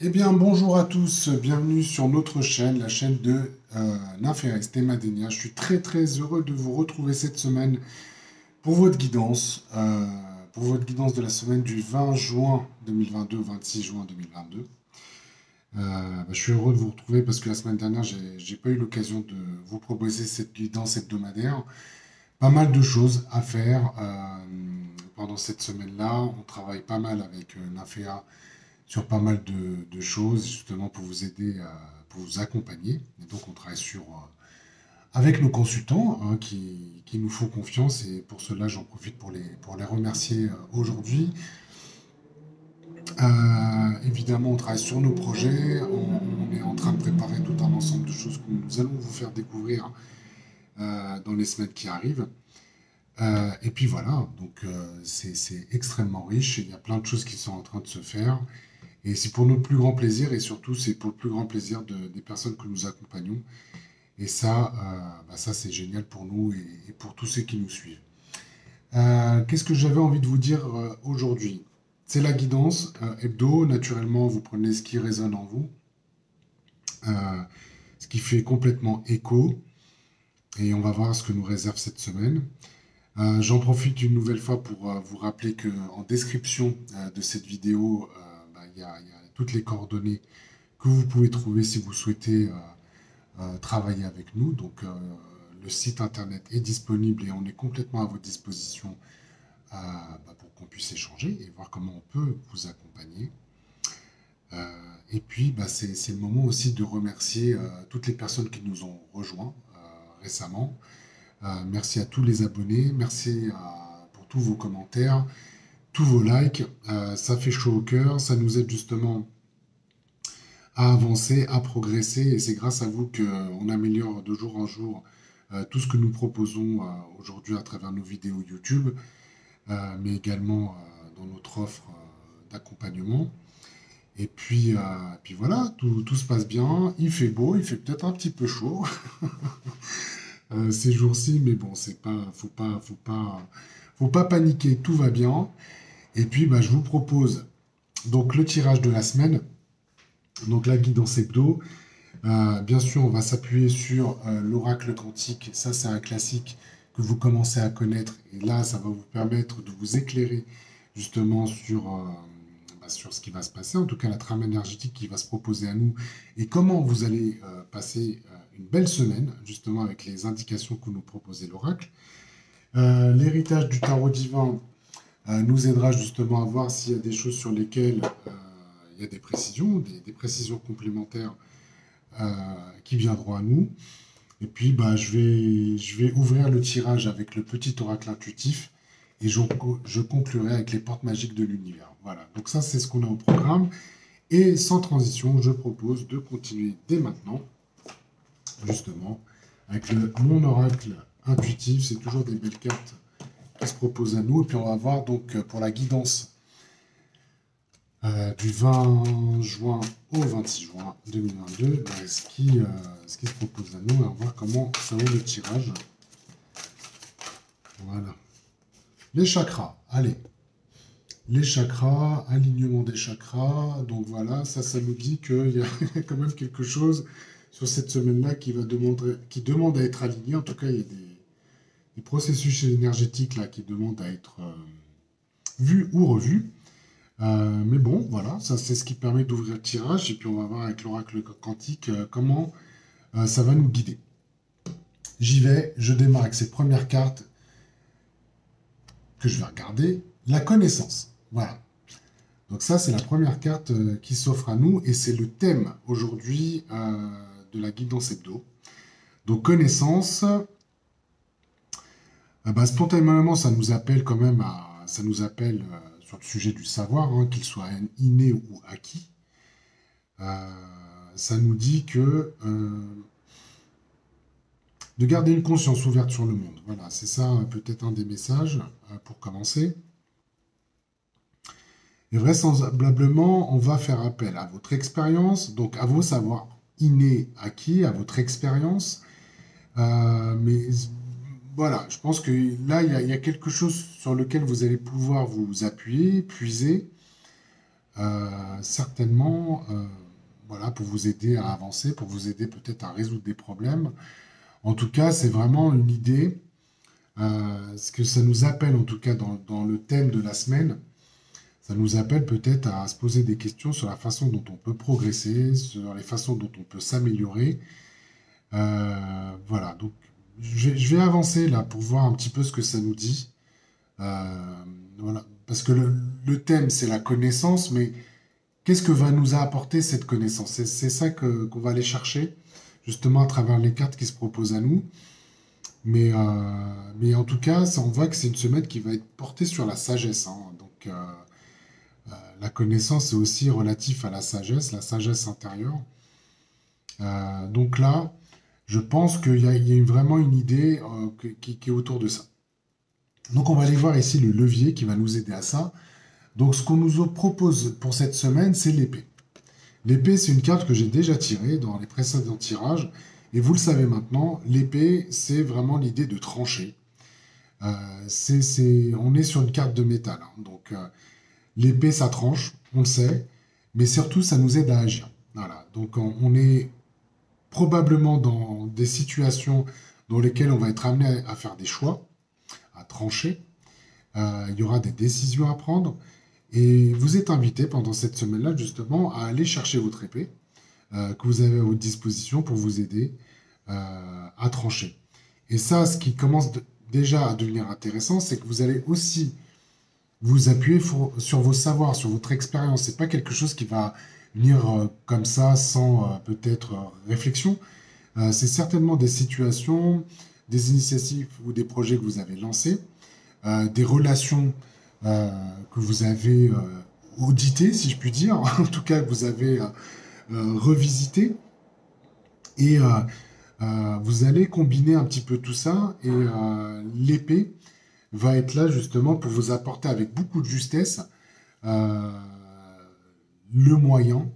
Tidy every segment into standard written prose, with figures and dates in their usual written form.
Eh bien, bonjour à tous, bienvenue sur notre chaîne, la chaîne de Nymphéas Thémadénia. Je suis très très heureux de vous retrouver cette semaine pour votre guidance de la semaine du 20 juin 2022 au 26 juin 2022. Je suis heureux de vous retrouver parce que la semaine dernière, j'ai pas eu l'occasion de vous proposer cette guidance hebdomadaire. Pas mal de choses à faire pendant cette semaine-là. On travaille pas mal avec Nymphéa sur pas mal de choses, justement pour vous aider, pour vous accompagner. Et donc, on travaille avec nos consultants hein, qui nous font confiance. Et pour cela, j'en profite pour les remercier aujourd'hui. Évidemment, on travaille sur nos projets. On est en train de préparer tout un ensemble de choses que nous allons vous faire découvrir dans les semaines qui arrivent. Et puis voilà, donc c'est extrêmement riche. Il y a plein de choses qui sont en train de se faire. Et c'est pour notre plus grand plaisir, et surtout c'est pour le plus grand plaisir des personnes que nous accompagnons. Et ça, ça c'est génial pour nous et pour tous ceux qui nous suivent. Qu'est-ce que j'avais envie de vous dire aujourd'hui? C'est la guidance hebdo. Naturellement, vous prenez ce qui résonne en vous, euh, ce qui fait complètement écho, et on va voir ce que nous réserve cette semaine. J'en profite une nouvelle fois pour vous rappeler qu'en description de cette vidéo, il y a toutes les coordonnées que vous pouvez trouver si vous souhaitez travailler avec nous. Donc, le site internet est disponible et on est complètement à votre disposition pour qu'on puisse échanger et voir comment on peut vous accompagner. Et puis, c'est le moment aussi de remercier toutes les personnes qui nous ont rejoints récemment. Merci à tous les abonnés, merci pour tous vos commentaires, tous vos likes. Ça fait chaud au cœur, ça nous aide justement à avancer, à progresser. Et c'est grâce à vous qu'on améliore de jour en jour tout ce que nous proposons aujourd'hui à travers nos vidéos YouTube, mais également dans notre offre d'accompagnement. Et puis voilà, tout se passe bien. Il fait beau, il fait peut-être un petit peu chaud ces jours-ci, mais bon, c'est pas, faut pas paniquer, tout va bien. Et puis, je vous propose donc le tirage de la semaine, donc la guidance hebdo. Bien sûr, on va s'appuyer sur l'oracle quantique. Ça, c'est un classique que vous commencez à connaître. Et là, ça va vous permettre de vous éclairer justement sur ce qui va se passer, en tout cas la trame énergétique qui va se proposer à nous et comment vous allez passer une belle semaine, justement avec les indications que nous proposait l'oracle. L'héritage du tarot divin nous aidera justement à voir s'il y a des choses sur lesquelles il y a des précisions, des précisions complémentaires qui viendront à nous. Et puis, je vais ouvrir le tirage avec le petit oracle intuitif et je conclurai avec les portes magiques de l'univers. Voilà, donc ça, c'est ce qu'on a au programme. Et sans transition, je propose de continuer dès maintenant, justement, avec mon oracle intuitif. C'est toujours des belles cartes qui se proposent à nous. Et puis, on va voir donc pour la guidance du 20 juin au 26 juin 2022, ce qui se propose à nous. Et on va voir comment ça vaut le tirage. Voilà. Les chakras, allez. Les chakras, alignement des chakras. Donc voilà, ça nous dit qu'il y a quand même quelque chose sur cette semaine-là qui demande à être aligné. En tout cas, il y a des processus énergétiques là qui demandent à être vus ou revus. Mais bon, voilà, ça c'est ce qui permet d'ouvrir le tirage. Et puis on va voir avec l'oracle quantique comment ça va nous guider. J'y vais, je démarre avec cette première carte que je vais regarder, la connaissance. Voilà. Donc ça, c'est la première carte qui s'offre à nous et c'est le thème aujourd'hui de la guidance hebdo. Donc connaissance, spontanément, ça nous appelle quand même ça nous appelle sur le sujet du savoir, hein, qu'il soit inné ou acquis. Ça nous dit que de garder une conscience ouverte sur le monde. Voilà, c'est ça peut-être un des messages pour commencer. Et vraisemblablement, on va faire appel à votre expérience, donc à vos savoirs innés, acquis, à votre expérience. Mais voilà, je pense que là, il y a quelque chose sur lequel vous allez pouvoir vous appuyer, puiser, certainement, voilà, pour vous aider à avancer, pour vous aider peut-être à résoudre des problèmes. En tout cas, c'est vraiment une idée, ce que ça nous appelle, en tout cas dans le thème de la semaine, ça nous appelle peut-être à se poser des questions sur la façon dont on peut progresser, sur les façons dont on peut s'améliorer. Voilà, donc je vais avancer là pour voir un petit peu ce que ça nous dit. Voilà, parce que le thème, c'est la connaissance, mais qu'est-ce que va nous apporter cette connaissance? C'est ça qu'on va aller chercher, justement, à travers les cartes qui se proposent à nous. Mais en tout cas, on voit que c'est une semaine qui va être portée sur la sagesse, hein. Donc, la connaissance est aussi relatif à la sagesse intérieure. Donc là, je pense qu'il y a vraiment une idée qui est autour de ça. Donc, on va aller voir ici le levier qui va nous aider à ça. Donc, ce qu'on nous propose pour cette semaine, c'est l'épée. L'épée, c'est une carte que j'ai déjà tirée dans les précédents tirages. Et vous le savez maintenant, l'épée, c'est vraiment l'idée de trancher. On est sur une carte de métal, hein. Donc, l'épée, ça tranche, on le sait. Mais surtout, ça nous aide à agir. Voilà. Donc, on est probablement dans des situations dans lesquelles on va être amené à faire des choix, à trancher. Il y aura des décisions à prendre. Et vous êtes invité pendant cette semaine-là, justement, à aller chercher votre épée que vous avez à votre disposition pour vous aider à trancher. Et ça, ce qui commence déjà à devenir intéressant, c'est que vous allez aussi vous appuyer sur vos savoirs, sur votre expérience. C'est pas quelque chose qui va venir comme ça, sans peut-être réflexion. C'est certainement des situations, des initiatives ou des projets que vous avez lancés, des relations que vous avez auditées, si je puis dire, en tout cas que vous avez revisitées. Et vous allez combiner un petit peu tout ça et l'épée va être là justement pour vous apporter avec beaucoup de justesse euh, le moyen,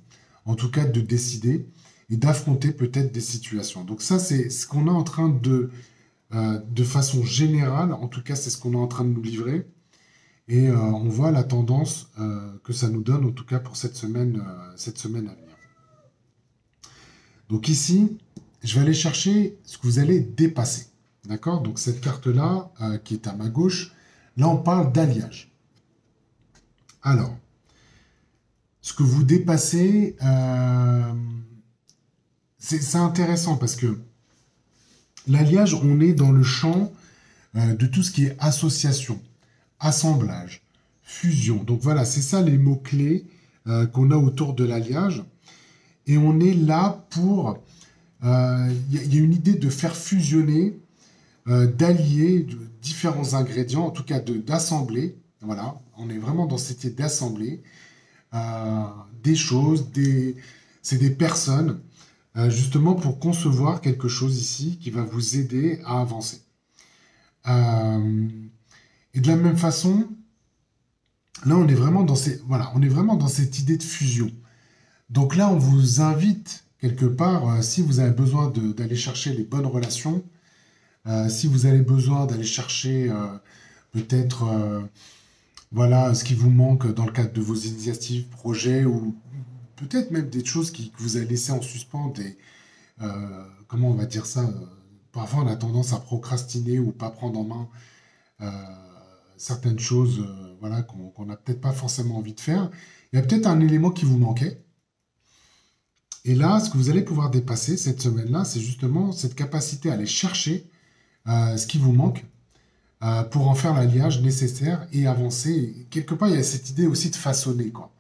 en tout cas de décider et d'affronter peut-être des situations. Donc ça, c'est ce qu'on est en train de façon générale, en tout cas, c'est ce qu'on est en train de nous livrer. Et on voit la tendance que ça nous donne, en tout cas pour cette semaine à venir. Donc ici, je vais aller chercher ce que vous allez dépasser. D'accord? Donc cette carte-là, qui est à ma gauche, là on parle d'alliage. Alors, ce que vous dépassez, c'est intéressant parce que l'alliage, on est dans le champ de tout ce qui est association, assemblage, fusion. Donc voilà, c'est ça les mots-clés qu'on a autour de l'alliage. Et on est là pour... Il y a une idée de faire fusionner, d'allier différents ingrédients, en tout cas d'assembler. Voilà, on est vraiment dans cette idée d'assembler des choses, c'est des personnes, justement pour concevoir quelque chose ici qui va vous aider à avancer. Et de la même façon, là on est vraiment voilà, on est vraiment dans cette idée de fusion. Donc là, on vous invite quelque part, si vous avez besoin d'aller chercher les bonnes relations, si vous avez besoin d'aller chercher peut-être voilà, ce qui vous manque dans le cadre de vos initiatives, projets, ou peut-être même des choses que vous avez laissées en suspens, comment on va dire ça, parfois on a tendance à procrastiner ou pas prendre en main euh, certaines choses voilà, qu'on n'a peut-être pas forcément envie de faire. Il y a peut-être un élément qui vous manquait. Et là, ce que vous allez pouvoir dépasser cette semaine-là, c'est justement cette capacité à aller chercher ce qui vous manque pour en faire l'alliage nécessaire et avancer. Et quelque part, il y a cette idée aussi de façonner, quoi.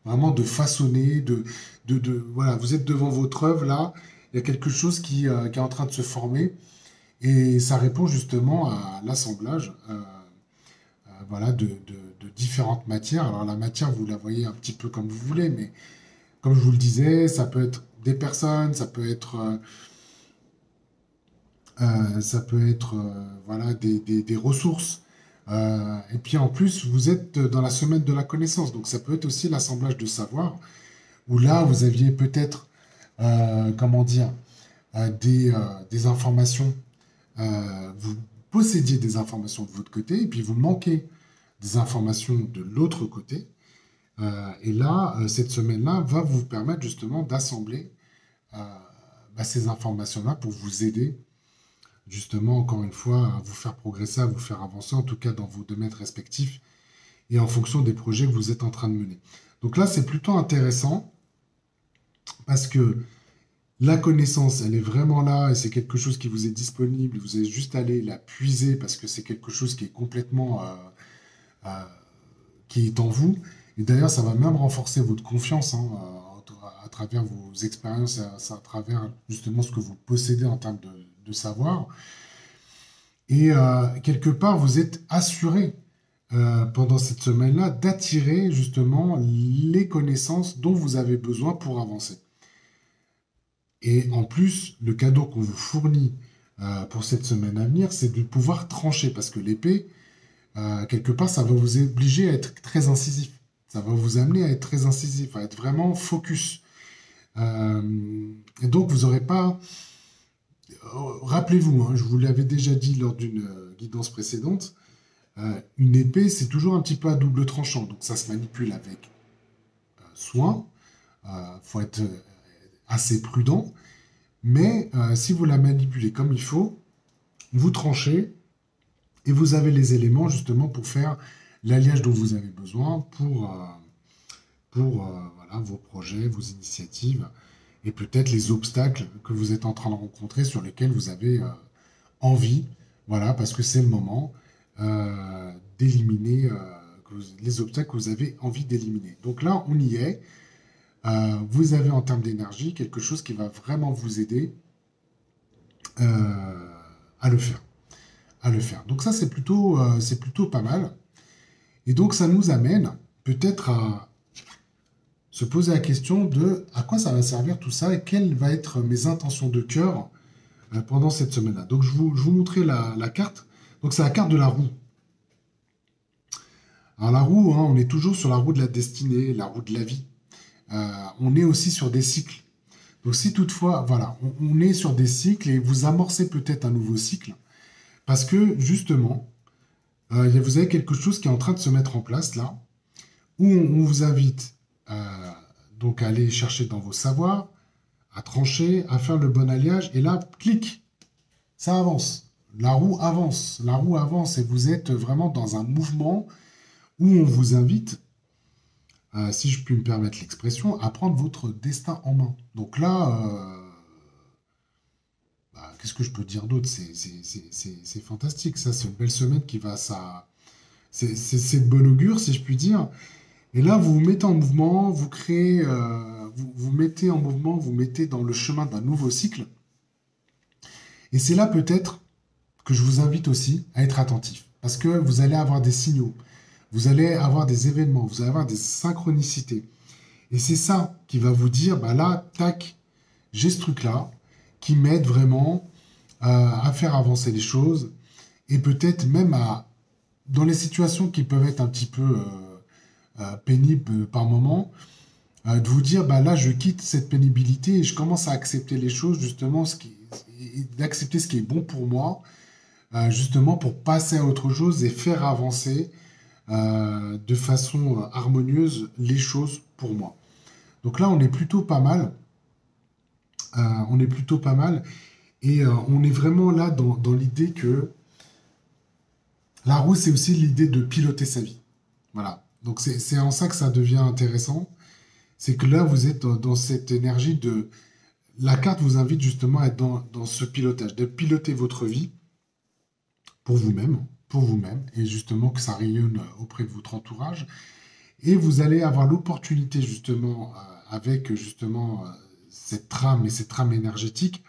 Vraiment de façonner, voilà, vous êtes devant votre œuvre, là, il y a quelque chose qui est en train de se former et ça répond justement à l'assemblage voilà, de différentes matières. Alors la matière, vous la voyez un petit peu comme vous voulez, mais comme je vous le disais, ça peut être des personnes, ça peut être voilà, des ressources. Et puis en plus, vous êtes dans la semaine de la connaissance, donc ça peut être aussi l'assemblage de savoir, où là, vous aviez peut-être, comment dire, des informations, vous possédiez des informations de votre côté, et puis vous manquez des informations de l'autre côté. Et là, cette semaine-là va vous permettre justement d'assembler ces informations-là pour vous aider justement, encore une fois, à vous faire progresser, à vous faire avancer, en tout cas dans vos domaines respectifs et en fonction des projets que vous êtes en train de mener. Donc là, c'est plutôt intéressant parce que la connaissance, elle est vraiment là et c'est quelque chose qui vous est disponible. Vous avez juste à aller la puiser parce que c'est quelque chose qui est complètement euh, qui est en vous. Et d'ailleurs, ça va même renforcer votre confiance à travers vos expériences, à travers justement ce que vous possédez en termes de savoir. Et quelque part, vous êtes assuré pendant cette semaine-là d'attirer justement les connaissances dont vous avez besoin pour avancer. Et en plus, le cadeau qu'on vous fournit pour cette semaine à venir, c'est de pouvoir trancher, parce que l'épée, quelque part, ça va vous obliger à être très incisif. Ça va vous amener à être très incisif, à être vraiment focus. Et donc, vous n'aurez pas... Rappelez-vous, hein, je vous l'avais déjà dit lors d'une guidance précédente, une épée, c'est toujours un petit peu à double tranchant. Donc, ça se manipule avec soin. Il faut être assez prudent. Mais si vous la manipulez comme il faut, vous tranchez et vous avez les éléments justement pour faire l'alliage dont vous avez besoin pour voilà, vos projets, vos initiatives et peut-être les obstacles que vous êtes en train de rencontrer sur lesquels vous avez envie, voilà, parce que c'est le moment d'éliminer les obstacles que vous avez envie d'éliminer. Donc là, on y est. Vous avez en termes d'énergie quelque chose qui va vraiment vous aider à le faire. À le faire. Donc ça, c'est plutôt pas mal. Et donc ça nous amène peut-être à se poser la question de à quoi ça va servir tout ça et quelles vont être mes intentions de cœur pendant cette semaine-là. Donc je vous montrer la carte. Donc c'est la carte de la roue. Alors la roue, hein, on est toujours sur la roue de la destinée, la roue de la vie. On est aussi sur des cycles. Donc si toutefois, voilà, on est sur des cycles et vous amorcez peut-être un nouveau cycle, parce que justement, vous avez quelque chose qui est en train de se mettre en place là, où on vous invite donc à aller chercher dans vos savoirs, à trancher, à faire le bon alliage, et là, clic, ça avance. La roue avance et vous êtes vraiment dans un mouvement où on vous invite si je puis me permettre l'expression, à prendre votre destin en main. Donc là, qu'est-ce que je peux dire d'autre? C'est fantastique. Ça, c'est une belle semaine qui va... C'est de bon augure, si je puis dire. Et là, vous vous mettez en mouvement, vous créez... vous mettez en mouvement, vous mettez dans le chemin d'un nouveau cycle. Et c'est là peut-être que je vous invite aussi à être attentif. Parce que vous allez avoir des signaux. Vous allez avoir des événements, vous allez avoir des synchronicités. Et c'est ça qui va vous dire, bah là, tac, j'ai ce truc-là qui m'aide vraiment à faire avancer les choses et peut-être même dans les situations qui peuvent être un petit peu pénibles par moment, de vous dire, bah là, je quitte cette pénibilité et je commence à accepter les choses, justement, d'accepter ce qui est bon pour moi, justement pour passer à autre chose et faire avancer de façon harmonieuse les choses pour moi. Donc là, on est plutôt pas mal. On est plutôt pas mal. Et on est vraiment là dans l'idée que la roue, c'est aussi l'idée de piloter sa vie. Voilà. Donc c'est en ça que ça devient intéressant. C'est que là, vous êtes dans cette énergie de... La carte vous invite justement à être dans ce pilotage, de piloter votre vie pour vous-même, et justement que ça rayonne auprès de votre entourage. Et vous allez avoir l'opportunité justement, avec justement cette trame et cette trame énergétique,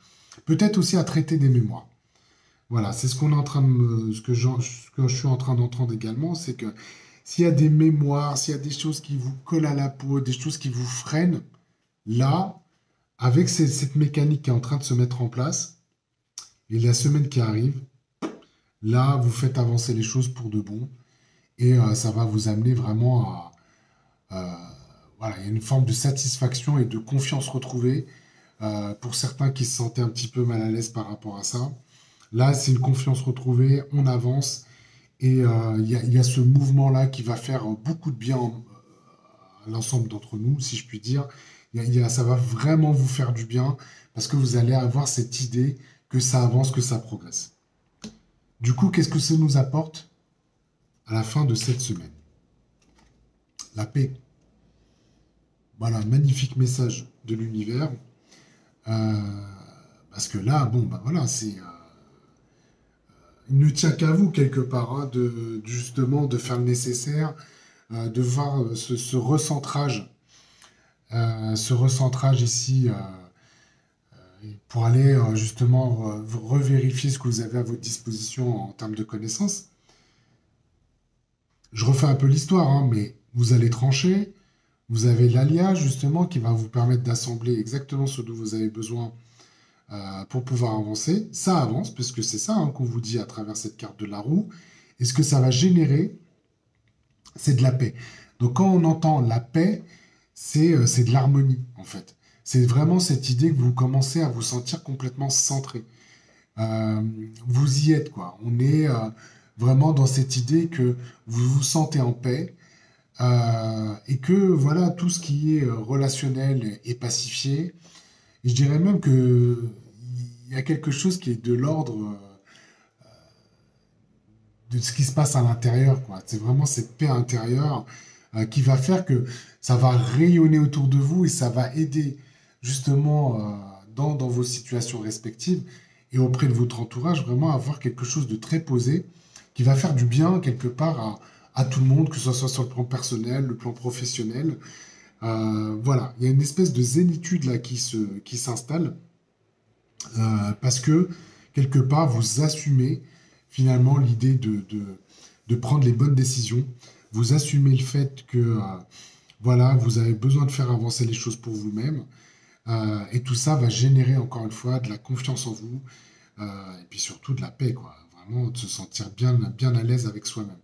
peut-être aussi à traiter des mémoires. Voilà, c'est ce qu'on est en train de ce que je suis en train d'entendre également, c'est que s'il y a des mémoires, s'il y a des choses qui vous collent à la peau, des choses qui vous freinent, là, avec cette mécanique qui est en train de se mettre en place, et la semaine qui arrive, là, vous faites avancer les choses pour de bon, et ça va vous amener vraiment à... voilà, il y a une forme de satisfaction et de confiance retrouvée pour certains qui se sentaient un petit peu mal à l'aise par rapport à ça. Là, c'est une confiance retrouvée, on avance, et il y a ce mouvement-là qui va faire beaucoup de bien l'ensemble d'entre nous, si je puis dire. Ça va vraiment vous faire du bien parce que vous allez avoir cette idée que ça avance, que ça progresse. Du coup, qu'est-ce que ça nous apporte à la fin de cette semaine? La paix. Voilà, magnifique message de l'univers. Euh, Parce que là, bon, bah voilà, il ne tient qu'à vous quelque part, hein, justement de faire le nécessaire, de voir ce recentrage ici pour aller justement revérifier ce que vous avez à votre disposition en termes de connaissances. Je refais un peu l'histoire, hein, mais vous allez trancher. Vous avez l'alliage justement qui va vous permettre d'assembler exactement ce dont vous avez besoin pour pouvoir avancer. Ça avance, puisque c'est ça, hein, qu'on vous dit à travers cette carte de la roue. Et ce que ça va générer, c'est de la paix. Donc quand on entend la paix, c'est de l'harmonie, en fait. C'est vraiment cette idée que vous commencez à vous sentir complètement centré. Euh, Vous y êtes, quoi. On est vraiment dans cette idée que vous vous sentez en paix et que voilà, tout ce qui est relationnel est pacifié. Et je dirais même que il y a quelque chose qui est de l'ordre de ce qui se passe à l'intérieur, quoi. C'est vraiment cette paix intérieure qui va faire que ça va rayonner autour de vous et ça va aider justement dans vos situations respectives et auprès de votre entourage vraiment à avoir quelque chose de très posé qui va faire du bien quelque part à tout le monde, que ce soit sur le plan personnel, le plan professionnel. Voilà, il y a une espèce de zénitude là qui s'installe parce que quelque part vous assumez finalement l'idée de prendre les bonnes décisions, vous assumez le fait que voilà, vous avez besoin de faire avancer les choses pour vous-même, et tout ça va générer encore une fois de la confiance en vous, et puis surtout de la paix, quoi. Vraiment de se sentir bien à l'aise avec soi-même.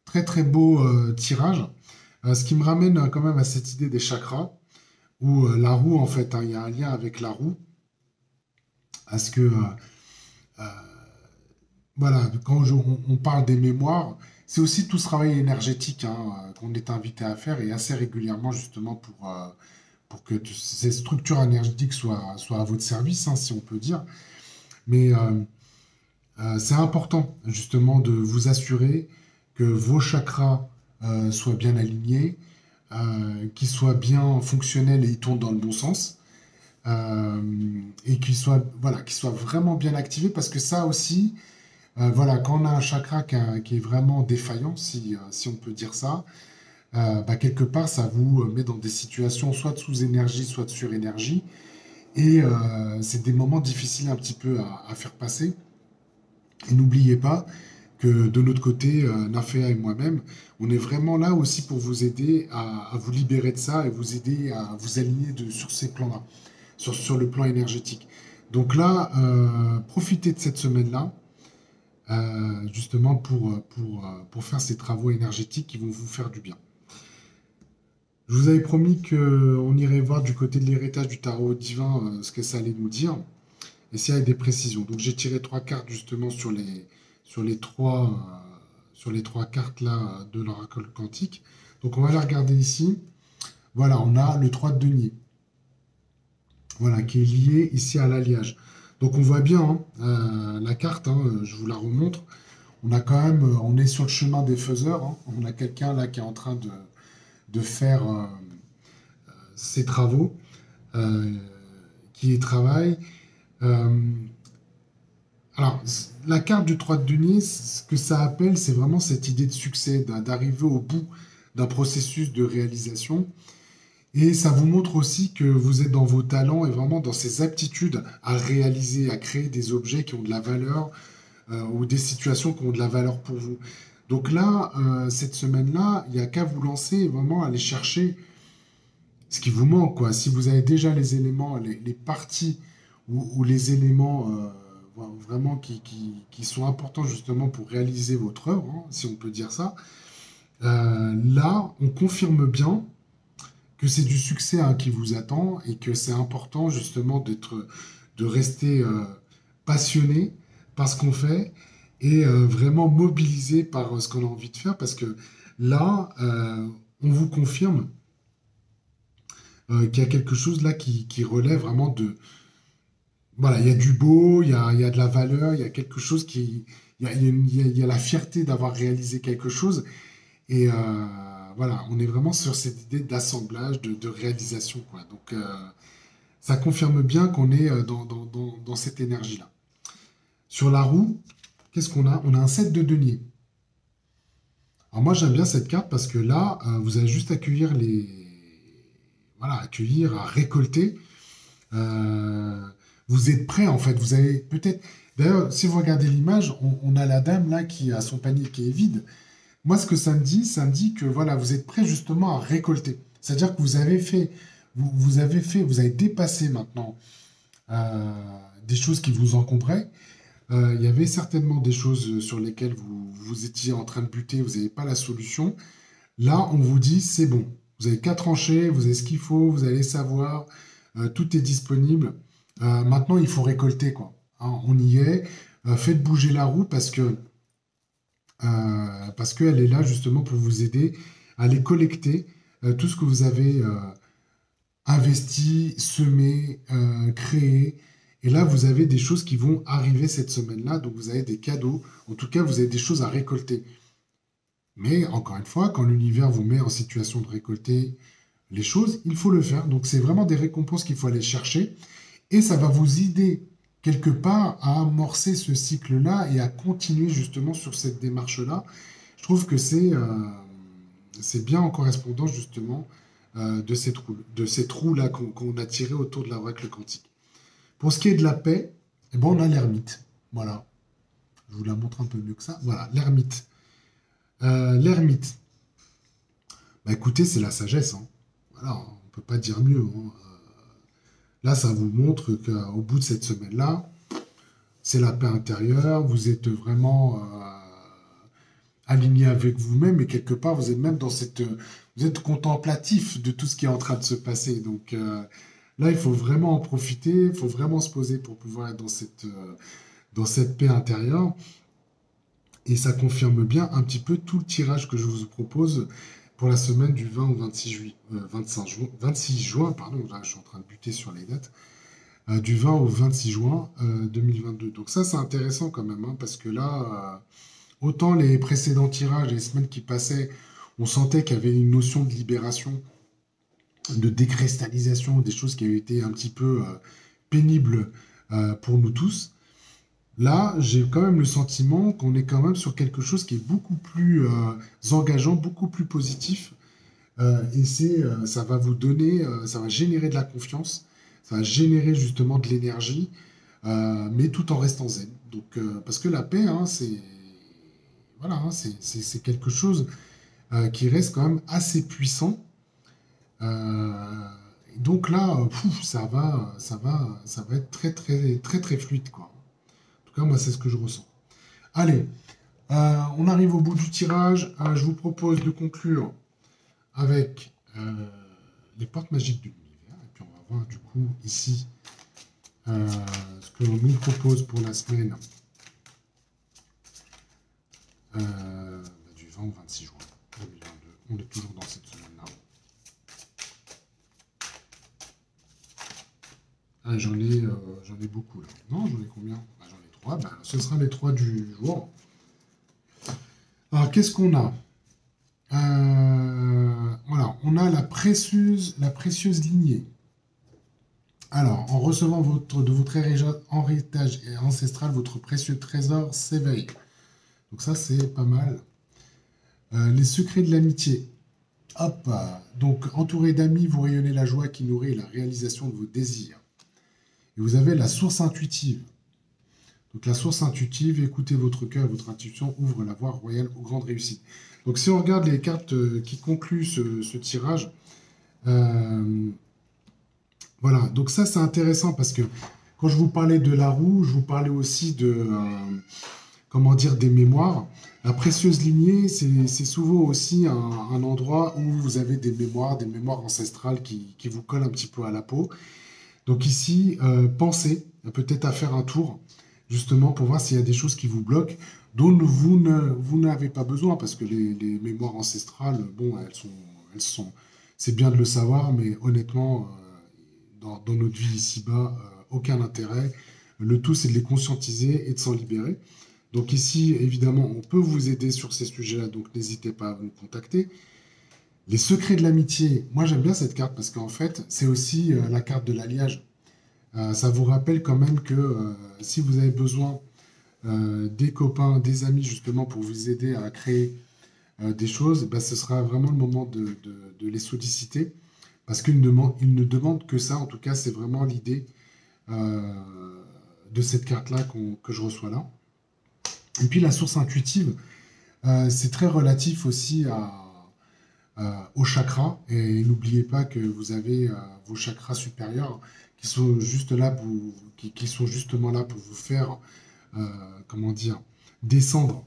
Très très beau tirage. Ce qui me ramène quand même à cette idée des chakras, où la roue, en fait, hein, il y a un lien avec la roue, à ce que euh, voilà, on parle des mémoires, c'est aussi tout ce travail énergétique, hein, qu'on est invité à faire et assez régulièrement justement pour que ces structures énergétiques soient à votre service, hein, si on peut dire. Mais c'est important justement de vous assurer que vos chakras soient bien alignés, qu'ils soient bien fonctionnels et ils tournent dans le bon sens. euh, et voilà, qu'ils soient vraiment bien activés parce que ça aussi, voilà, quand on a un chakra qui est vraiment défaillant, si on peut dire ça, bah, quelque part, ça vous met dans des situations soit de sous-énergie, soit de surénergie. Et c'est des moments difficiles un petit peu à faire passer. Et n'oubliez pas que de notre côté, Nafea et moi-même, on est vraiment là aussi pour vous aider à vous libérer de ça et vous aider à vous aligner sur ces plans-là, sur le plan énergétique. Donc là, profitez de cette semaine-là justement pour faire ces travaux énergétiques qui vont vous faire du bien. Je vous avais promis qu'on irait voir du côté de l'héritage du tarot divin ce que ça allait nous dire, et s'il y a des précisions. Donc j'ai tiré trois cartes justement sur les sur les trois cartes là de l'oracle quantique. Donc on va la regarder ici. Voilà, on a le 3 de denier, voilà, qui est lié ici à l'alliage. Donc on voit bien hein, la carte, hein, je vous la remontre. On a quand même, on est sur le chemin des faiseurs, hein. On a quelqu'un là qui est en train de faire ses travaux, euh, qui y travaille. Euh, alors, la carte du 3 de denier, ce que ça appelle, c'est vraiment cette idée de succès, d'arriver au bout d'un processus de réalisation. Et ça vous montre aussi que vous êtes dans vos talents et vraiment dans ces aptitudes à réaliser, à créer des objets qui ont de la valeur ou des situations qui ont de la valeur pour vous. Donc là, cette semaine-là, il n'y a qu'à vous lancer et vraiment aller chercher ce qui vous manque, quoi. Si vous avez déjà les éléments, les parties ou les éléments vraiment qui sont importants justement pour réaliser votre œuvre, hein, si on peut dire ça, là, on confirme bien que c'est du succès hein, qui vous attend et que c'est important justement de rester passionné par ce qu'on fait et vraiment mobilisé par ce qu'on a envie de faire parce que là, on vous confirme qu'il y a quelque chose là qui relève vraiment de... Voilà, il y a du beau, il y a de la valeur, il y a quelque chose qui... il y a la fierté d'avoir réalisé quelque chose. Et voilà, on est vraiment sur cette idée d'assemblage, de réalisation, quoi. Donc, ça confirme bien qu'on est dans cette énergie-là. Sur la roue, qu'est-ce qu'on a? On a un 7 de denier. Alors moi, j'aime bien cette carte parce que là, vous allez juste accueillir voilà, accueillir, à récolter. Euh, vous êtes prêt, en fait. Vous avez peut-être... D'ailleurs, si vous regardez l'image, on a la dame là qui a son panier qui est vide. Moi, ce que ça me dit que voilà, vous êtes prêt justement à récolter. C'est-à-dire que vous avez dépassé maintenant euh, des choses qui vous encombraient. Il y avait certainement des choses sur lesquelles vous étiez en train de buter, vous n'avez pas la solution. Là, on vous dit, c'est bon. Vous avez qu'à trancher, vous avez ce qu'il faut, vous allez savoir, tout est disponible. Maintenant, il faut récolter, quoi. Hein, on y est. Faites bouger la roue parce qu'elle est là justement pour vous aider à aller collecter tout ce que vous avez investi, semé, créé. Et là, vous avez des choses qui vont arriver cette semaine-là. Donc, vous avez des cadeaux. En tout cas, vous avez des choses à récolter. Mais encore une fois, quand l'univers vous met en situation de récolter les choses, il faut le faire. Donc, c'est vraiment des récompenses qu'il faut aller chercher. Et ça va vous aider quelque part à amorcer ce cycle-là et à continuer justement sur cette démarche-là. Je trouve que c'est bien en correspondance justement de ces trous-là qu'on a tirés autour de l'oracle quantique. Pour ce qui est de la paix, eh ben, on a l'ermite. Voilà. Je vous la montre un peu mieux que ça. Voilà, l'ermite. L'ermite. Bah, écoutez, c'est la sagesse, hein. Voilà, on ne peut pas dire mieux, hein. Là, ça vous montre qu'au bout de cette semaine-là, c'est la paix intérieure, vous êtes vraiment aligné avec vous-même et quelque part, vous êtes même dans vous êtes contemplatif de tout ce qui est en train de se passer. Donc là, il faut vraiment en profiter, il faut vraiment se poser pour pouvoir être dans cette paix intérieure. Et ça confirme bien un petit peu tout le tirage que je vous propose pour la semaine du 20 au 26 juin, pardon, là, je suis en train de buter sur les dates, du 20 au 26 juin 2022. Donc ça, c'est intéressant quand même, hein, parce que là, autant les précédents tirages, les semaines qui passaient, on sentait qu'il y avait une notion de libération, de décristallisation, des choses qui avaient été un petit peu pénibles pour nous tous. Là, j'ai quand même le sentiment qu'on est quand même sur quelque chose qui est beaucoup plus engageant, beaucoup plus positif. Ça va vous donner, ça va générer de la confiance, ça va générer justement de l'énergie, mais tout en restant zen. Donc, parce que la paix, hein, voilà, hein, c'est quelque chose qui reste quand même assez puissant. Euh, donc là, ça va être très, très, très, très fluide, quoi. En tout cas, moi, c'est ce que je ressens. Allez, on arrive au bout du tirage. Je vous propose de conclure avec les portes magiques de l'univers. Et puis on va voir du coup ici euh, ce que l'on nous propose pour la semaine du 20 au 26 juin 2022. On est toujours dans cette semaine-là. Ah, j'en ai beaucoup là. Non, j'en ai combien? Ah, j'en ai trois. Ben, ce sera les trois du jour. Alors, qu'est-ce qu'on a? Voilà, on a la précieuse lignée. Alors, en recevant de votre héritage ancestral, votre précieux trésor s'éveille. Donc ça, c'est pas mal. Les secrets de l'amitié. Hop, donc entouré d'amis, vous rayonnez la joie qui nourrit la réalisation de vos désirs. Et vous avez la source intuitive. Donc la source intuitive, écoutez votre cœur, votre intuition ouvre la voie royale aux grandes réussites. Donc si on regarde les cartes qui concluent ce tirage, voilà, donc ça c'est intéressant parce que quand je vous parlais de la roue, je vous parlais aussi comment dire, des mémoires. La précieuse lignée, c'est souvent aussi un endroit où vous avez des mémoires ancestrales qui vous collent un petit peu à la peau. Donc ici, pensez peut-être à faire un tour, justement, pour voir s'il y a des choses qui vous bloquent, dont vous n'avez pas besoin, parce que les mémoires ancestrales, bon, c'est bien de le savoir, mais honnêtement, dans notre vie ici-bas, aucun intérêt. Le tout, c'est de les conscientiser et de s'en libérer. Donc ici, évidemment, on peut vous aider sur ces sujets-là, donc n'hésitez pas à nous contacter. Les secrets de l'amitié, moi j'aime bien cette carte parce qu'en fait, c'est aussi la carte de l'alliage. Ça vous rappelle quand même que si vous avez besoin des copains, des amis justement pour vous aider à créer des choses, bah, ce sera vraiment le moment de les solliciter parce ils ne demandent que ça. En tout cas, c'est vraiment l'idée euh, de cette carte-là que je reçois là. Et puis la source intuitive, c'est très relatif aussi aux chakras. Et n'oubliez pas que vous avez vos chakras supérieurs qui sont juste là qui sont justement là pour vous faire, euh, comment dire, descendre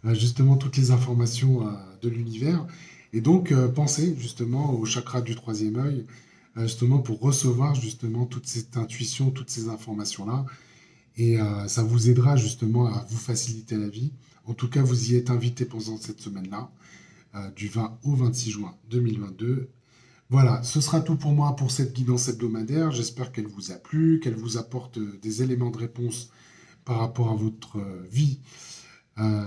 justement toutes les informations de l'univers. Et donc, pensez justement au chakra du troisième œil, justement pour recevoir justement toute cette intuition, toutes ces informations-là. Et ça vous aidera justement à vous faciliter la vie. En tout cas, vous y êtes invité pendant cette semaine-là, du 20 au 26 juin 2022. Voilà, ce sera tout pour moi pour cette guidance hebdomadaire. J'espère qu'elle vous a plu, qu'elle vous apporte des éléments de réponse par rapport à votre vie euh,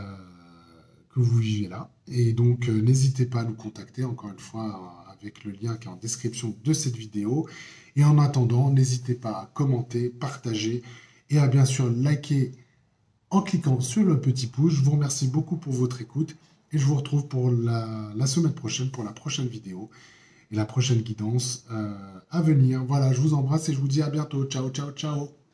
que vous vivez là. Et donc, n'hésitez pas à nous contacter, encore une fois, avec le lien qui est en description de cette vidéo. Et en attendant, n'hésitez pas à commenter, partager et à bien sûr liker en cliquant sur le petit pouce. Je vous remercie beaucoup pour votre écoute et je vous retrouve pour la semaine prochaine pour la prochaine vidéo et la prochaine guidance à venir. Voilà, je vous embrasse et je vous dis à bientôt. Ciao, ciao, ciao.